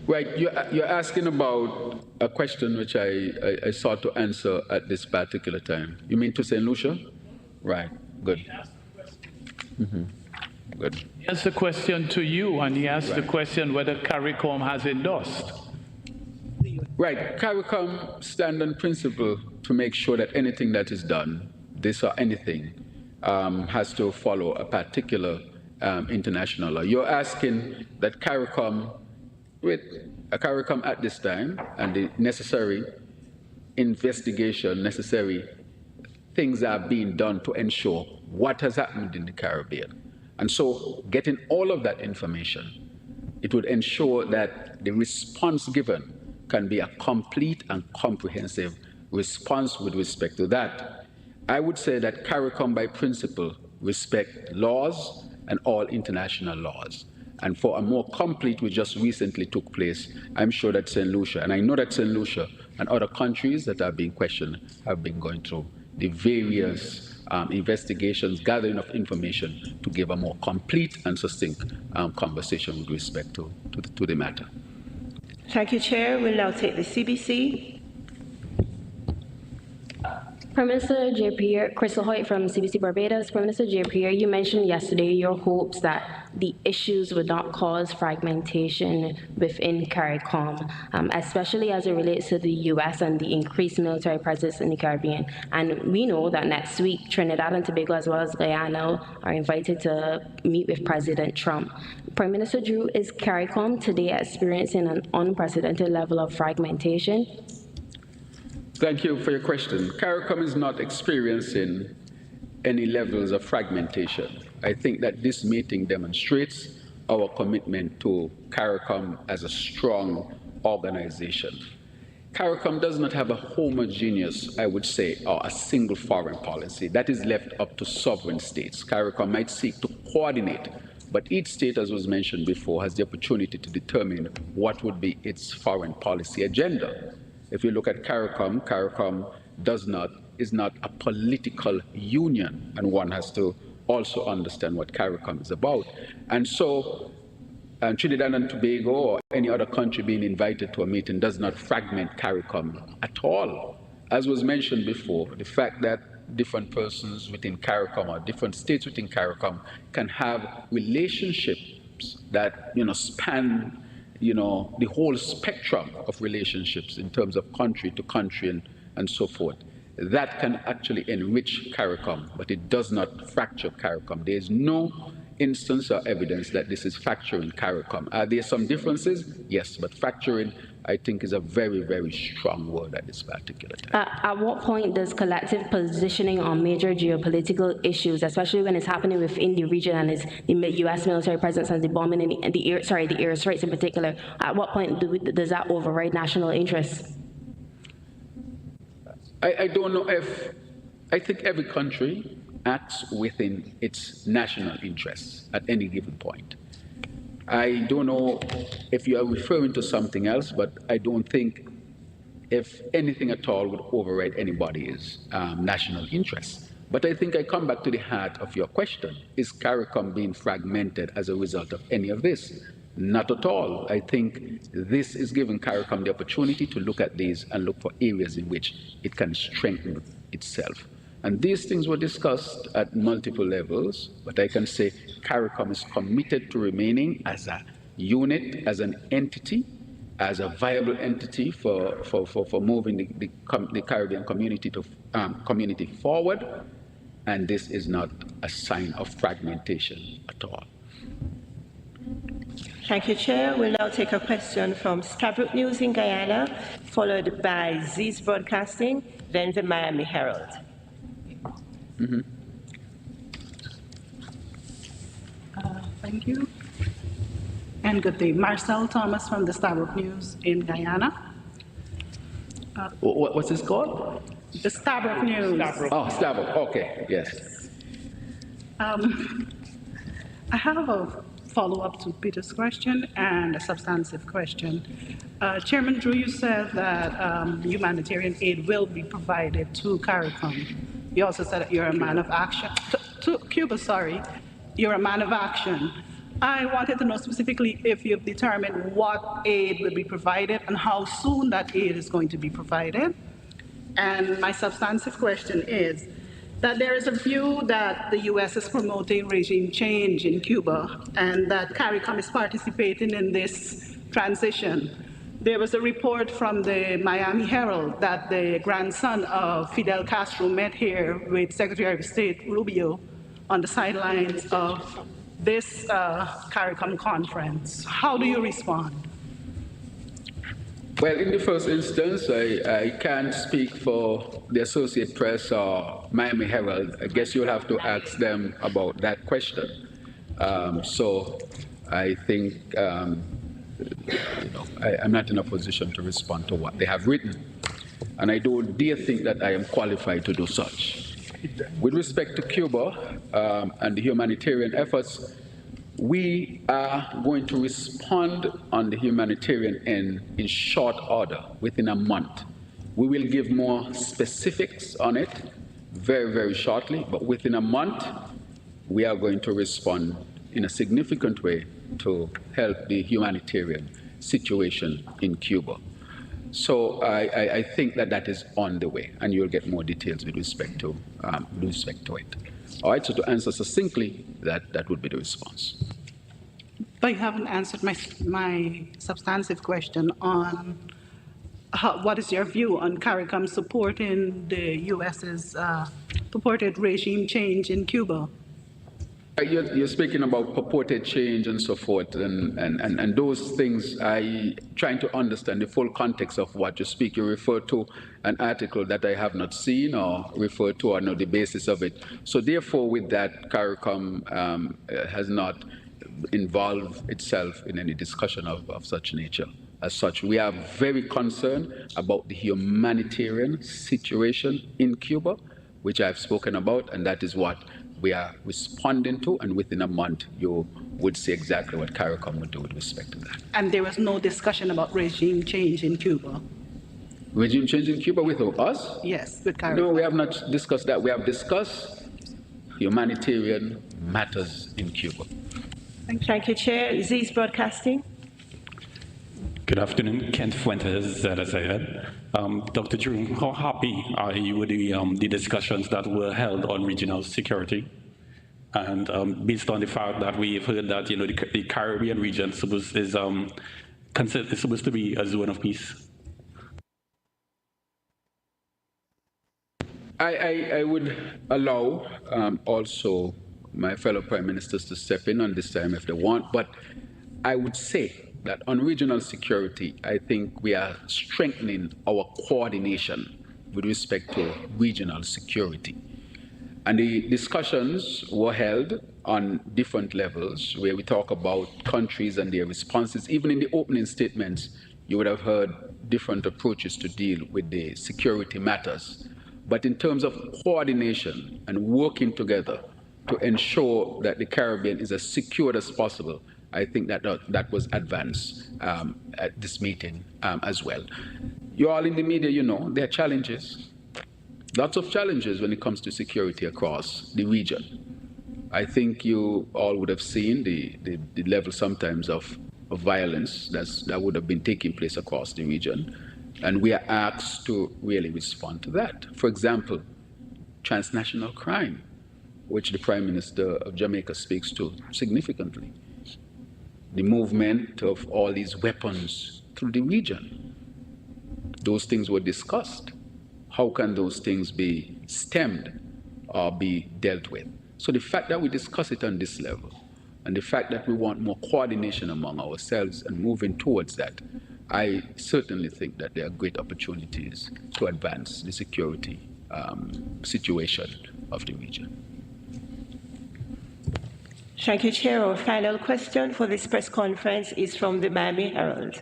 Right, you're asking about a question which I sought to answer at this particular time. You mean to St. Lucia? Right, good. Good. He asked the question to you, and he asked the question whether CARICOM has endorsed. Right, CARICOM stand on principle to make sure that anything that is done, this or anything, has to follow a particular international law. You're asking that CARICOM, with a CARICOM at this time and the necessary investigation, necessary things are being done to ensure what has happened in the Caribbean. And so getting all of that information, it would ensure that the response given can be a complete and comprehensive response with respect to that. I would say that CARICOM by principle respect laws and all international laws. And for a more complete, which just recently took place, I'm sure that St. Lucia, and I know that St. Lucia and other countries that are being questioned have been going through the various investigations, gathering of information to give a more complete and succinct conversation with respect to the matter. Thank you, Chair. We'll now take the CBC. Prime Minister J. Pierre, Crystal Hoyt from CBC Barbados. Prime Minister J. Pierre, you mentioned yesterday your hopes that the issues would not cause fragmentation within CARICOM, especially as it relates to the U.S. and the increased military presence in the Caribbean. And we know that next week, Trinidad and Tobago as well as Guyana are invited to meet with President Trump. Prime Minister Drew, is CARICOM today experiencing an unprecedented level of fragmentation? Thank you for your question. CARICOM is not experiencing any levels of fragmentation. I think that this meeting demonstrates our commitment to CARICOM as a strong organization. CARICOM does not have a homogeneous, I would say, or a single foreign policy. That is left up to sovereign states. CARICOM might seek to coordinate, but each state, as was mentioned before, has the opportunity to determine what would be its foreign policy agenda. If you look at CARICOM, CARICOM is not a political union, and one has to also understand what CARICOM is about. And so Trinidad and Tobago or any other country being invited to a meeting does not fragment CARICOM at all. As was mentioned before, the fact that different persons within CARICOM or different states within CARICOM can have relationships that, span, the whole spectrum of relationships in terms of country to country and so forth. That can actually enrich CARICOM, but it does not fracture CARICOM. There is no instance or evidence that this is fracturing CARICOM. Are there some differences? Yes, but fracturing, I think, is a very, very strong word at this particular time. At what point does collective positioning on major geopolitical issues, especially when it's happening within the region and it's the U.S. military presence and the bombing and the airstrikes in particular, at what point does that override national interests? I don't know if, I think every country acts within its national interests at any given point. I don't know if you are referring to something else, but I don't think if anything at all would override anybody's national interests. But I think I come back to the heart of your question. Is CARICOM being fragmented as a result of any of this? Not at all. I think this is giving CARICOM the opportunity to look at these and look for areas in which it can strengthen itself. And these things were discussed at multiple levels, but I can say CARICOM is committed to remaining as a unit, as an entity, as a viable entity for moving the Caribbean community forward, and this is not a sign of fragmentation at all. Thank you, Chair. We'll now take a question from Stabrook News in Guyana, followed by Z's Broadcasting, then the Miami Herald. Thank you. And good day. Marcel Thomas from the Stabrook News in Guyana. What's this called? The Stabrook News. Oh, Stabrook. Okay, yes. I have a follow-up to Peter's question and a substantive question. Chairman Drew, you said that humanitarian aid will be provided to CARICOM. You also said that you're a man of action. To Cuba, sorry. You're a man of action. I wanted to know specifically if you've determined what aid will be provided and how soon that aid is going to be provided. And my substantive question is that there is a view that the U.S. is promoting regime change in Cuba and that CARICOM is participating in this transition. There was a report from the Miami Herald that the grandson of Fidel Castro met here with Secretary of State Rubio on the sidelines of this CARICOM conference. How do you respond? Well, in the first instance, I can't speak for the Associated Press or Miami Herald. I guess you'll have to ask them about that question. So I think I'm not in a position to respond to what they have written. And I don't dare think that I am qualified to do such. With respect to Cuba and the humanitarian efforts, we are going to respond on the humanitarian end in short order, within a month. We will give more specifics on it very, very shortly, but within a month, we are going to respond in a significant way to help the humanitarian situation in Cuba. So I think that is on the way, and you'll get more details with respect to it. All right, so to answer succinctly, that would be the response. But you haven't answered my substantive question on what is your view on CARICOM supporting the U.S.'s purported regime change in Cuba? You're speaking about purported change and so forth, and those things. I trying to understand the full context of what you speak. You refer to an article that I have not seen or refer to or know the basis of it. So therefore, with that, CARICOM has not involved itself in any discussion of such nature. As such, we are very concerned about the humanitarian situation in Cuba, which I've spoken about, and that is what we are responding to, and within a month you would see exactly what CARICOM would do with respect to that. And there was no discussion about regime change in Cuba? Regime change in Cuba with us? Yes, with CARICOM. No, we have not discussed that. We have discussed humanitarian matters in Cuba. Thank you, Chair. Z's Broadcasting. Good afternoon, Kent Fuentes, ZSAN. Dr. Drew, how happy are you with the discussions that were held on regional security? And based on the fact that we've heard that the Caribbean region is supposed to be a zone of peace. I would allow also my fellow prime ministers to step in on this time if they want, but I would say that on regional security, I think we are strengthening our coordination with respect to regional security. And the discussions were held on different levels where we talk about countries and their responses. Even in the opening statements, you would have heard different approaches to deal with the security matters. But in terms of coordination and working together to ensure that the Caribbean is as secure as possible, I think that was advanced at this meeting as well. You all in the media, you know, there are challenges. Lots of challenges when it comes to security across the region. I think you all would have seen the level sometimes of violence that would have been taking place across the region. And we are asked to really respond to that. For example, transnational crime, which the Prime Minister of Jamaica speaks to significantly. The movement of all these weapons through the region. Those things were discussed. How can those things be stemmed or be dealt with? So the fact that we discuss it on this level and the fact that we want more coordination among ourselves and moving towards that, I certainly think that there are great opportunities to advance the security situation of the region. Thank you, Chair. Our final question for this press conference is from the Miami Herald.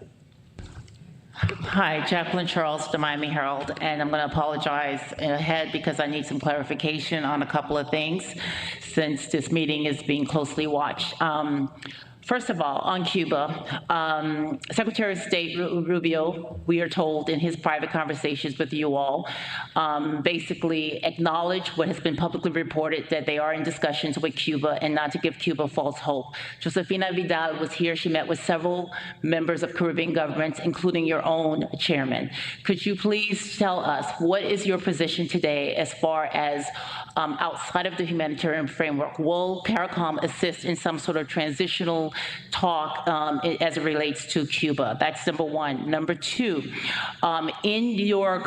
Hi, Jacqueline Charles, the Miami Herald, and I'm going to apologize ahead because I need some clarification on a couple of things since this meeting is being closely watched. First of all, on Cuba, Secretary of State Rubio, we are told in his private conversations with you all, basically acknowledged what has been publicly reported, that they are in discussions with Cuba and not to give Cuba false hope. Josefina Vidal was here. She met with several members of Caribbean governments, including your own chairman. Could you please tell us what is your position today as far as outside of the humanitarian framework? Will CARICOM assist in some sort of transitional talk as it relates to Cuba? That's number one. Number two, in your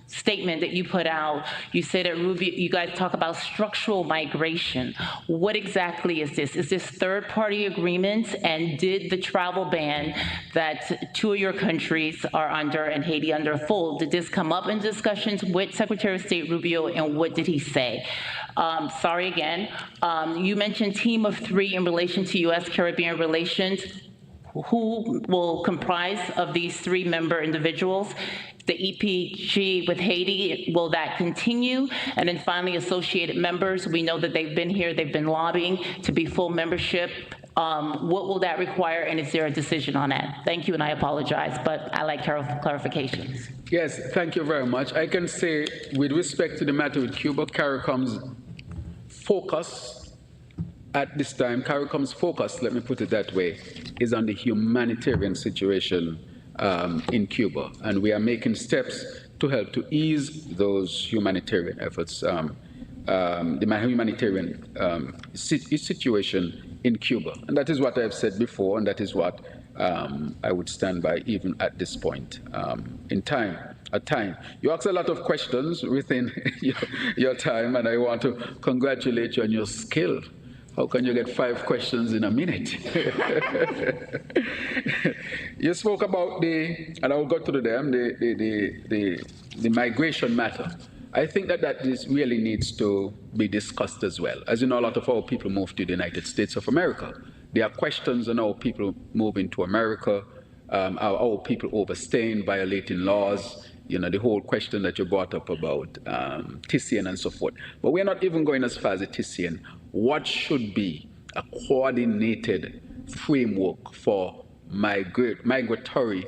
statement that you put out, you said that you guys talk about structural migration. What exactly is this? Is this third-party agreements? And did the travel ban that two of your countries are under and Haiti under full, did this come up in discussions with Secretary of State Rubio, and what did he say? Sorry again. You mentioned team of three in relation to U.S.-Caribbean relations. Who will comprise of these three member individuals? The EPG with Haiti, will that continue? And then finally, associated members. We know that they've been here, they've been lobbying to be full membership. What will that require, and is there a decision on that? Thank you, and I apologize, but I like clarifications. Yes, thank you very much. I can say, with respect to the matter with Cuba, CARICOM's focus at this time, CARICOM's focus, let me put it that way, is on the humanitarian situation in Cuba, and we are making steps to help to ease those humanitarian efforts, the humanitarian situation in Cuba. And that is what I've said before, and that is what I would stand by even at this point in time. You asked a lot of questions within your time, and I want to congratulate you on your skill. How can you get 5 questions in a minute? You spoke about and I will go through them, the migration matter. I think that really needs to be discussed as well. As you know, a lot of our people move to the United States of America. There are questions on how people move into America, how people overstaying, violating laws, you know, the whole question that you brought up about TCN and so forth. But we're not even going as far as the TCN. What should be a coordinated framework for migratory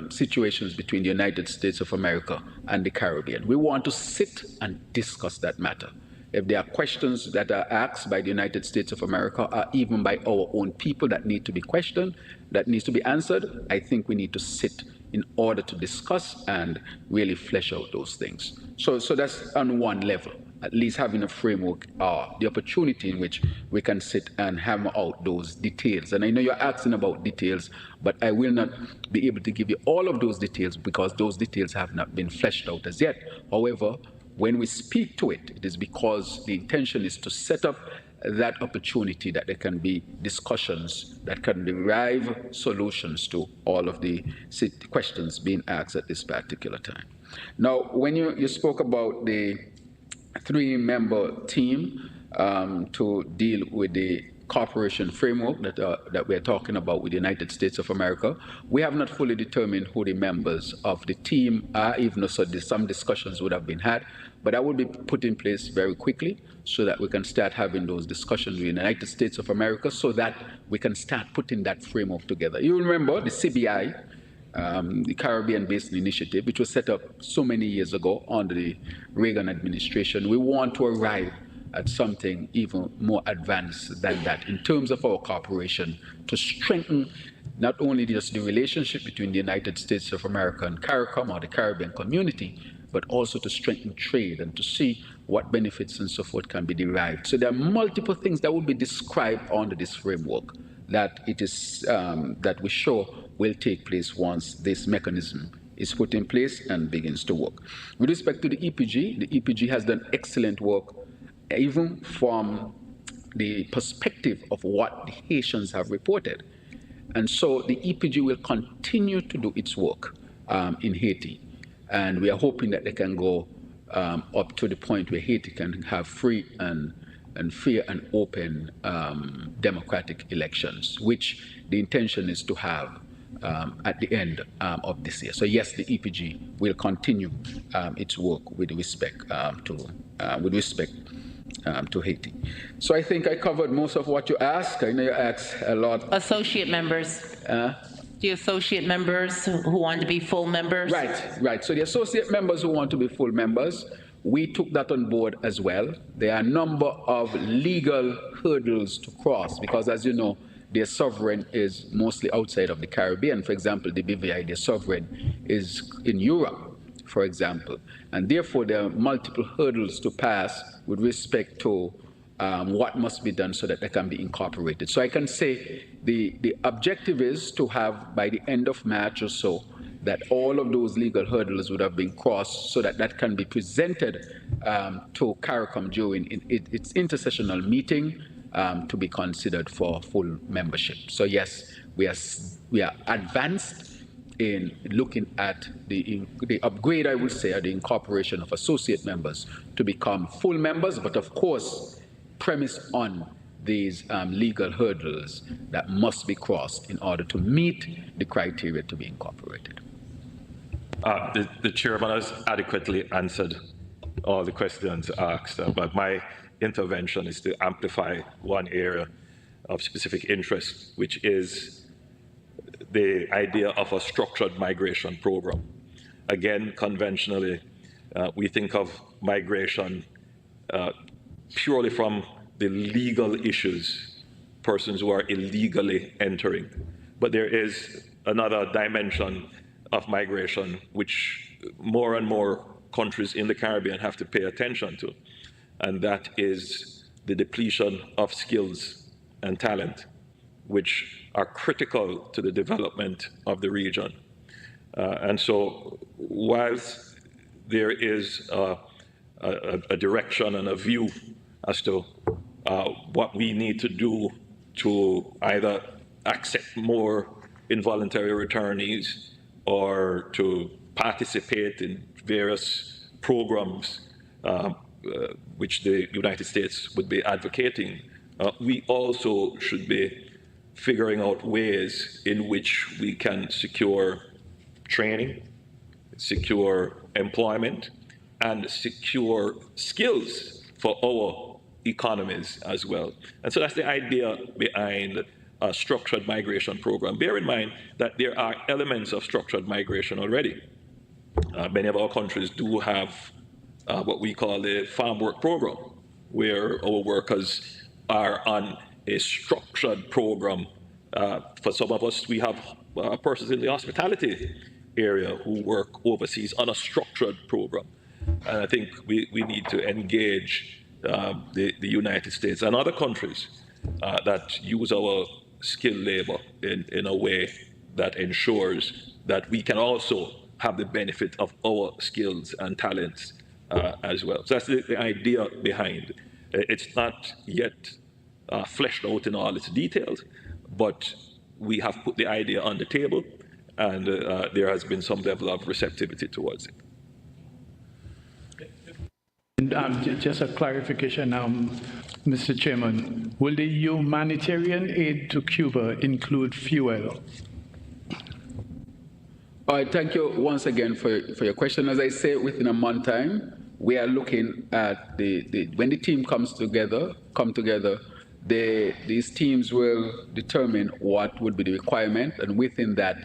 situations between the United States of America and the Caribbean? We want to sit and discuss that matter. if there are questions that are asked by the United States of America or even by our own people that need to be questioned, that needs to be answered, I think we need to sit in order to discuss and really flesh out those things. So that's on one level, at least having a framework, the opportunity in which we can sit and hammer out those details. And I know you're asking about details, but I will not be able to give you all of those details because those details have not been fleshed out as yet. However, when we speak to it, it is because the intention is to set up that opportunity that there can be discussions that can derive solutions to all of the questions being asked at this particular time. Now, when you spoke about the 3-member team to deal with the cooperation framework that we're talking about with the United States of America, we have not fully determined who the members of the team are, even though some discussions would have been had, but that will be put in place very quickly so that we can start having those discussions with the United States of America so that we can start putting that framework together. You remember the CBI, the Caribbean Basin Initiative, which was set up so many years ago under the Reagan administration. We want to arrive at something even more advanced than that in terms of our cooperation to strengthen not only just the relationship between the United States of America and CARICOM or the Caribbean community, but also to strengthen trade and to see what benefits and so forth can be derived. So there are multiple things that will be described under this framework that it is that we show will take place once this mechanism is put in place and begins to work. With respect to the EPG has done excellent work, even from the perspective of what the Haitians have reported. And so the EPG will continue to do its work in Haiti. And we are hoping that they can go up to the point where Haiti can have free and fair and open democratic elections, which the intention is to have at the end of this year. So yes, the EPG will continue its work with respect to Haiti. So I think I covered most of what you asked. I know you asked a lot. Associate members. The associate members who want to be full members? Right. So the associate members who want to be full members, we took that on board as well. There are a number of legal hurdles to cross because, as you know, their sovereign is mostly outside of the Caribbean. For example, the BVI, their sovereign is in Europe, for example. And therefore, there are multiple hurdles to pass with respect to what must be done so that they can be incorporated. So I can say the objective is to have, by the end of March or so, that all of those legal hurdles would have been crossed so that that can be presented to CARICOM during its intersessional meeting to be considered for full membership. So yes, we are advanced in looking at the upgrade, I would say, or the incorporation of associate members to become full members, but of course, premised on these legal hurdles that must be crossed in order to meet the criteria to be incorporated. The chairman has adequately answered all the questions asked, but my intervention is to amplify one area of specific interest, which is the idea of a structured migration program. Again, conventionally, we think of migration purely from the legal issues, persons who are illegally entering. But there is another dimension of migration which more and more countries in the Caribbean have to pay attention to, and that is the depletion of skills and talent, which are critical to the development of the region. And so whilst there is a direction and a view as to what we need to do to either accept more involuntary returnees or to participate in various programs which the United States would be advocating, we also should be figuring out ways in which we can secure training, secure employment, and secure skills for our economies as well. And so that's the idea behind a structured migration program. Bear in mind that there are elements of structured migration already. Many of our countries do have what we call the farm work program, where our workers are on a structured program. For some of us, we have persons in the hospitality area who work overseas on a structured program. And I think we need to engage the United States and other countries that use our skilled labor in a way that ensures that we can also have the benefit of our skills and talents as well. So that's the idea behind. It's not yet fleshed out in all its details, but we have put the idea on the table, and there has been some level of receptivity towards it. And, just a clarification, Mr. Chairman, will the humanitarian aid to Cuba include fuel? All right, thank you once again for your question. As I say, within a month time, we are looking at when the team come together, these teams will determine what would be the requirement, and within that,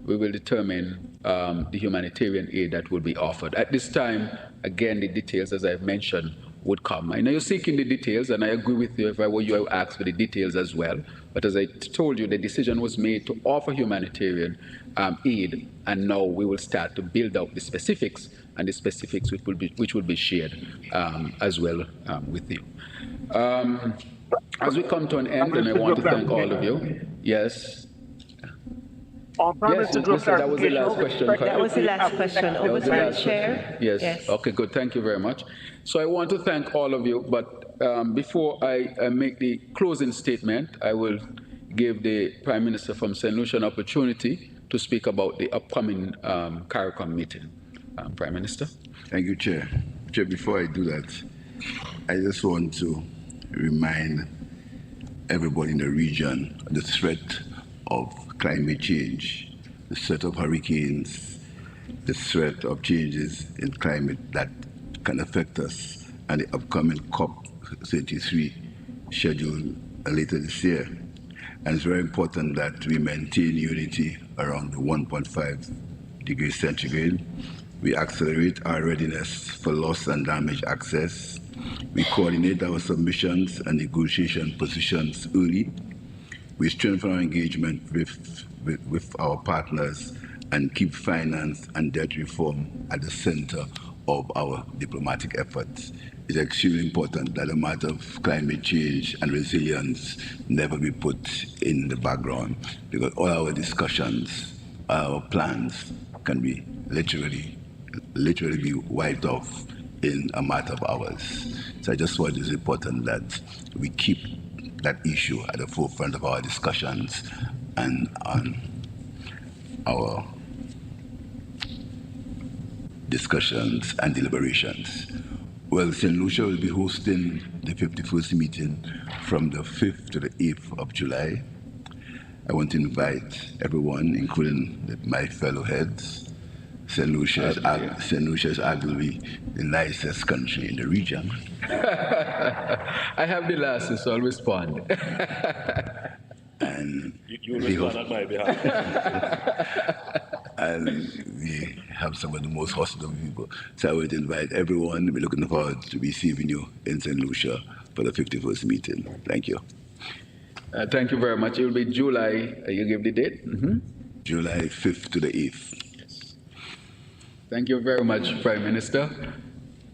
we will determine the humanitarian aid that will be offered. At this time, again, the details, as I've mentioned, would come. I know you're seeking the details, and I agree with you. If I were you, I would ask for the details as well. But as I told you, the decision was made to offer humanitarian aid, and now we will start to build out the specifics, and the specifics which will be shared as well with you. As we come to an end, and I want to thank all of you. Yes. Yes, that was the last question. That was the last question. Over to the chair. Yes. Okay, good. Thank you very much. So I want to thank all of you, but before I make the closing statement, I will give the Prime Minister from St. Lucia an opportunity to speak about the upcoming CARICOM meeting. Prime Minister. Thank you, Chair. Chair, before I do that, I just want to remind everybody in the region of the threat of climate change, the threat of hurricanes, the threat of changes in climate that can affect us, and the upcoming COP33 scheduled later this year. And it's very important that we maintain unity around the 1.5 degrees centigrade. We accelerate our readiness for loss and damage access. We coordinate our submissions and negotiation positions early. We strengthen our engagement with our partners and keep finance and debt reform at the center of our diplomatic efforts. It's extremely important that the matter of climate change and resilience never be put in the background, because all our discussions, our plans can be literally be wiped off in a matter of hours. So I just thought it's important that we keep that issue at the forefront of our discussions and on our discussions and deliberations. Well, St. Lucia will be hosting the 51st meeting from the 5th to the 8th of July. I want to invite everyone, including my fellow heads. St. Lucia is arguably the nicest country in the region. I have the last, so I'll respond. And you respond on my behalf. And we have some of the most hospitable people. So I would invite everyone. We're looking forward to receiving you in St. Lucia for the 51st meeting. Thank you. Thank you very much. It will be July, you give the date? July 5th to the 8th. Thank you very much, Prime Minister.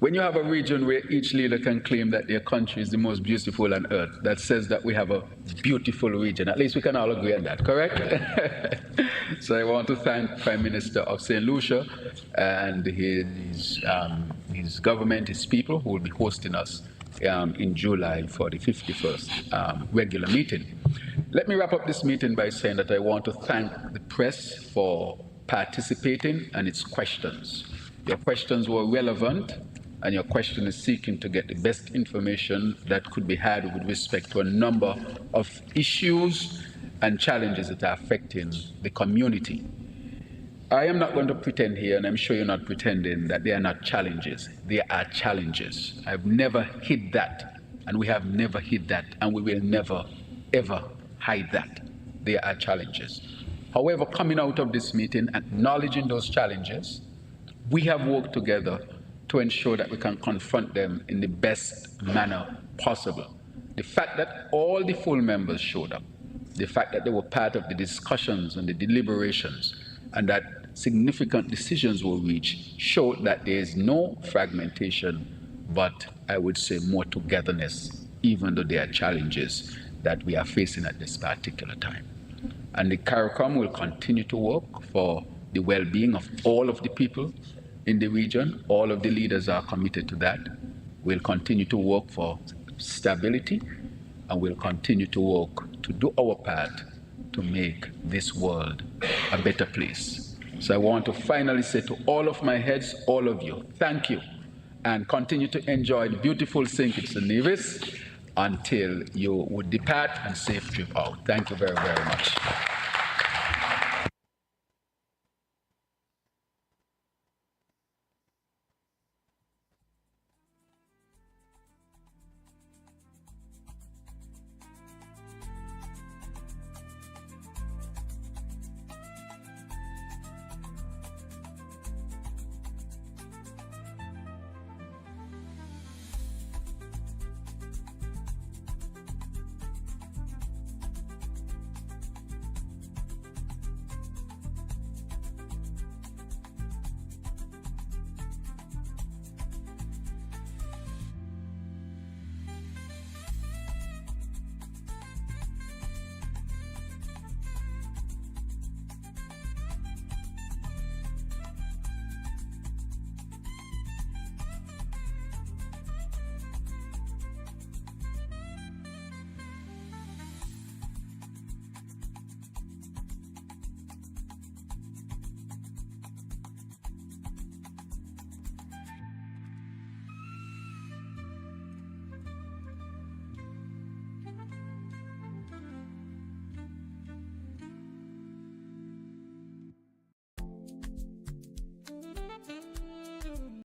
When you have a region where each leader can claim that their country is the most beautiful on earth, that says that we have a beautiful region. At least we can all agree on that, correct? So I want to thank Prime Minister of St. Lucia and his government, his people, who will be hosting us in July for the 51st regular meeting. Let me wrap up this meeting by saying that I want to thank the press for participating and its questions. Your questions were relevant, and your question is seeking to get the best information that could be had with respect to a number of issues and challenges that are affecting the community. I am not going to pretend here, and I'm sure you're not pretending, that they are not challenges. They are challenges. I've never hid that, and we have never hid that, and we will never, ever hide that. They are challenges. However, coming out of this meeting, acknowledging those challenges, we have worked together to ensure that we can confront them in the best manner possible. The fact that all the full members showed up, the fact that they were part of the discussions and the deliberations, and that significant decisions were reached, showed that there is no fragmentation, but I would say more togetherness, even though there are challenges that we are facing at this particular time. And the CARICOM will continue to work for the well-being of all of the people in the region. All of the leaders are committed to that. We'll continue to work for stability, and we'll continue to work to do our part to make this world a better place. So I want to finally say to all of my heads, all of you, thank you, and continue to enjoy the beautiful St. Kitts and Nevis until you would depart and safe trip out. Thank you very, very much.